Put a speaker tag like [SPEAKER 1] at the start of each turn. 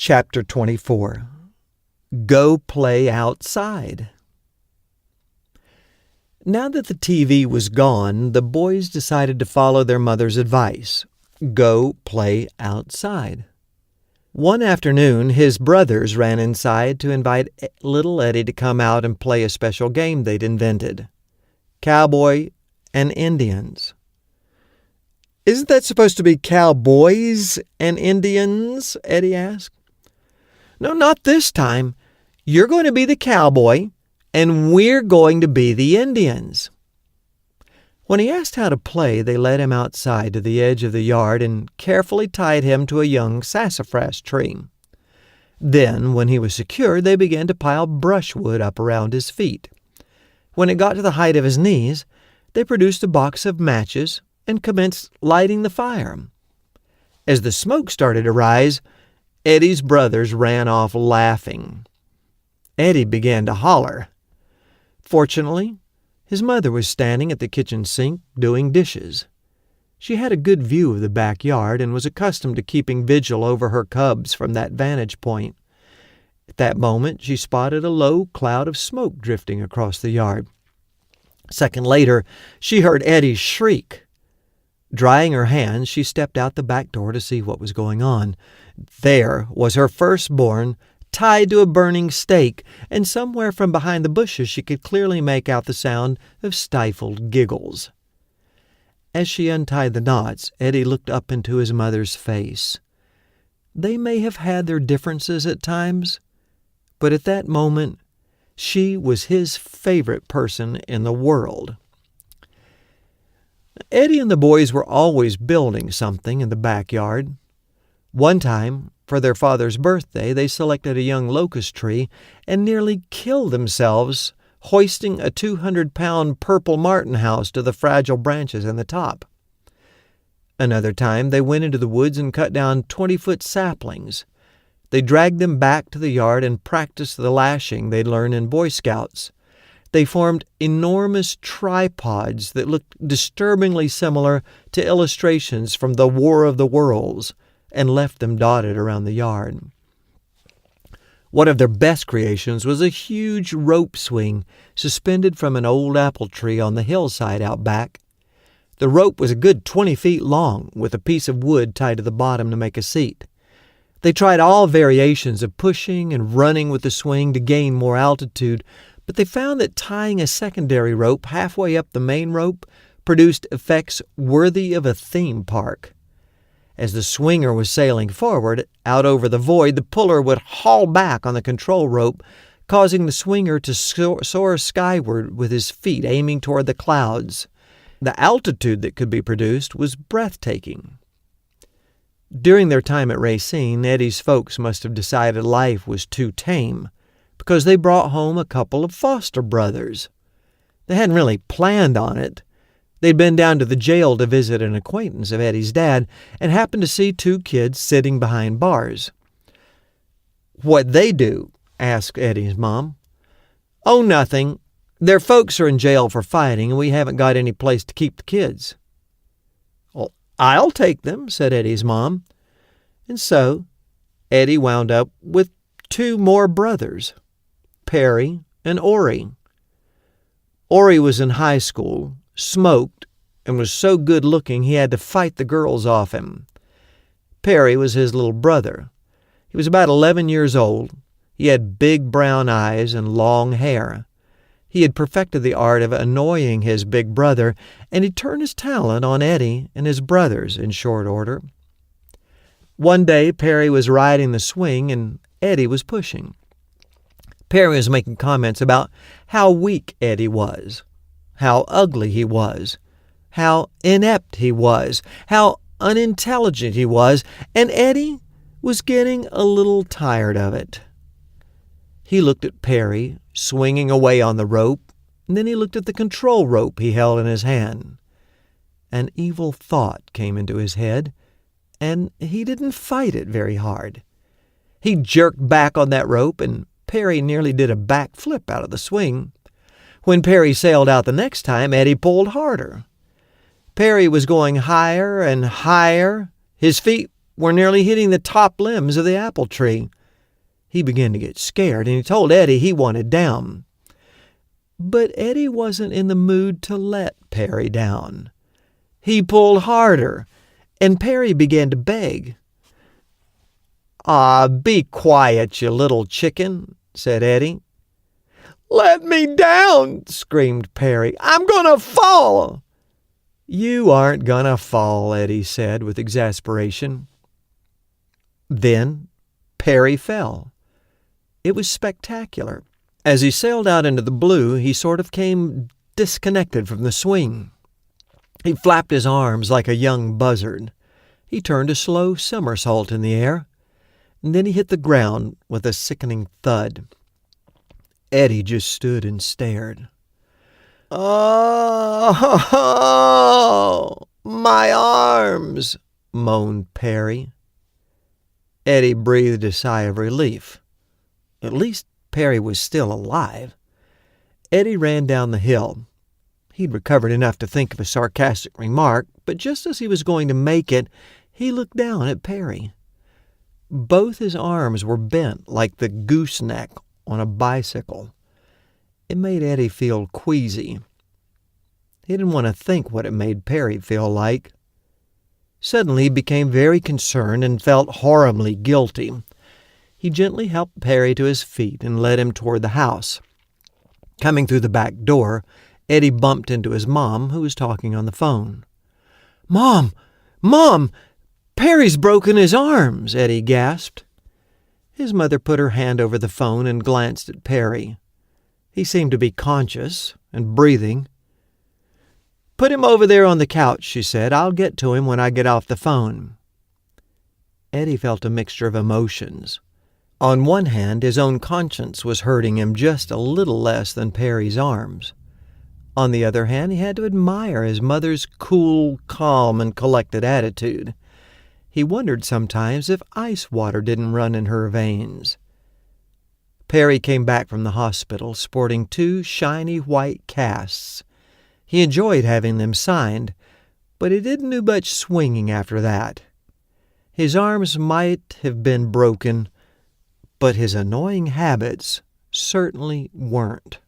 [SPEAKER 1] Chapter 24. Go Play Outside. Now that the TV was gone, the boys decided to follow their mother's advice. Go play outside. One afternoon, his brothers ran inside to invite little Eddie to come out and play a special game they'd invented. Cowboy and Indians. "Isn't that supposed to be cowboys and Indians?" Eddie asked. "No, not this time. You're going to be the cowboy, and we're going to be the Indians." When he asked how to play, they led him outside to the edge of the yard and carefully tied him to a young sassafras tree. Then, when he was secure, they began to pile brushwood up around his feet. When it got to the height of his knees, they produced a box of matches and commenced lighting the fire. As the smoke started to rise, Eddie's brothers ran off laughing. Eddie began to holler. Fortunately, his mother was standing at the kitchen sink doing dishes. She had a good view of the backyard and was accustomed to keeping vigil over her cubs from that vantage point. At that moment, she spotted a low cloud of smoke drifting across the yard. A second later, she heard Eddie shriek. Drying her hands, she stepped out the back door to see what was going on. There was her firstborn, tied to a burning stake, and somewhere from behind the bushes she could clearly make out the sound of stifled giggles. As she untied the knots, Eddie looked up into his mother's face. They may have had their differences at times, but at that moment, she was his favorite person in the world. Eddie and the boys were always building something in the backyard. One time, for their father's birthday, they selected a young locust tree and nearly killed themselves hoisting a 200-pound purple martin house to the fragile branches in the top. Another time, they went into the woods and cut down 20-foot saplings. They dragged them back to the yard and practiced the lashing they'd learned in Boy Scouts. They formed enormous tripods that looked disturbingly similar to illustrations from the War of the Worlds and left them dotted around the yard. One of their best creations was a huge rope swing suspended from an old apple tree on the hillside out back. The rope was a good 20 feet long, with a piece of wood tied to the bottom to make a seat. They tried all variations of pushing and running with the swing to gain more altitude, but they found that tying a secondary rope halfway up the main rope produced effects worthy of a theme park. As the swinger was sailing forward, out over the void, the puller would haul back on the control rope, causing the swinger to soar skyward with his feet aiming toward the clouds. The altitude that could be produced was breathtaking. During their time at Racine, Eddie's folks must have decided life was too tame, because they brought home a couple of foster brothers. They hadn't really planned on it. They'd been down to the jail to visit an acquaintance of Eddie's dad and happened to see two kids sitting behind bars. "What'd they do?" asked Eddie's mom. "Oh, nothing. Their folks are in jail for fighting, and we haven't got any place to keep the kids." "Well, I'll take them," said Eddie's mom. And so Eddie wound up with two more brothers, Perry and Ori. Ori was in high school, smoked, and was so good-looking he had to fight the girls off him. Perry was his little brother. He was about 11 years old. He had big brown eyes and long hair. He had perfected the art of annoying his big brother, and he turned his talent on Eddie and his brothers in short order. One day, Perry was riding the swing, and Eddie was pushing. Perry was making comments about how weak Eddie was, how ugly he was, how inept he was, how unintelligent he was, and Eddie was getting a little tired of it. He looked at Perry, swinging away on the rope, and then he looked at the control rope he held in his hand. An evil thought came into his head, and he didn't fight it very hard. He jerked back on that rope, and Perry nearly did a backflip out of the swing. When Perry sailed out the next time, Eddie pulled harder. Perry was going higher and higher. His feet were nearly hitting the top limbs of the apple tree. He began to get scared, and he told Eddie he wanted down. But Eddie wasn't in the mood to let Perry down. He pulled harder, and Perry began to beg. "Ah, be quiet, you little chicken," said Eddie. "Let me down," screamed Perry. "I'm gonna fall." "You aren't gonna fall," Eddie said with exasperation. Then Perry fell. It was spectacular. As he sailed out into the blue, he sort of came disconnected from the swing. He flapped his arms like a young buzzard. He turned a slow somersault in the air, and then he hit the ground with a sickening thud. Eddie just stood and stared. "Oh, my arms," moaned Perry. Eddie breathed a sigh of relief. At least Perry was still alive. Eddie ran down the hill. He'd recovered enough to think of a sarcastic remark, but just as he was going to make it, he looked down at Perry. Both his arms were bent like the gooseneck on a bicycle. It made Eddie feel queasy. He didn't want to think what it made Perry feel like. Suddenly he became very concerned and felt horribly guilty. He gently helped Perry to his feet and led him toward the house. Coming through the back door, Eddie bumped into his mom, who was talking on the phone. "Mom! Mom! Perry's broken his arms!" Eddie gasped. His mother put her hand over the phone and glanced at Perry. He seemed to be conscious and breathing. "Put him over there on the couch," she said. "I'll get to him when I get off the phone." Eddie felt a mixture of emotions. On one hand, his own conscience was hurting him just a little less than Perry's arms. On the other hand, he had to admire his mother's cool, calm, and collected attitude. He wondered sometimes if ice water didn't run in her veins. Perry came back from the hospital sporting 2 shiny white casts. He enjoyed having them signed, but he didn't do much swinging after that. His arms might have been broken, but his annoying habits certainly weren't.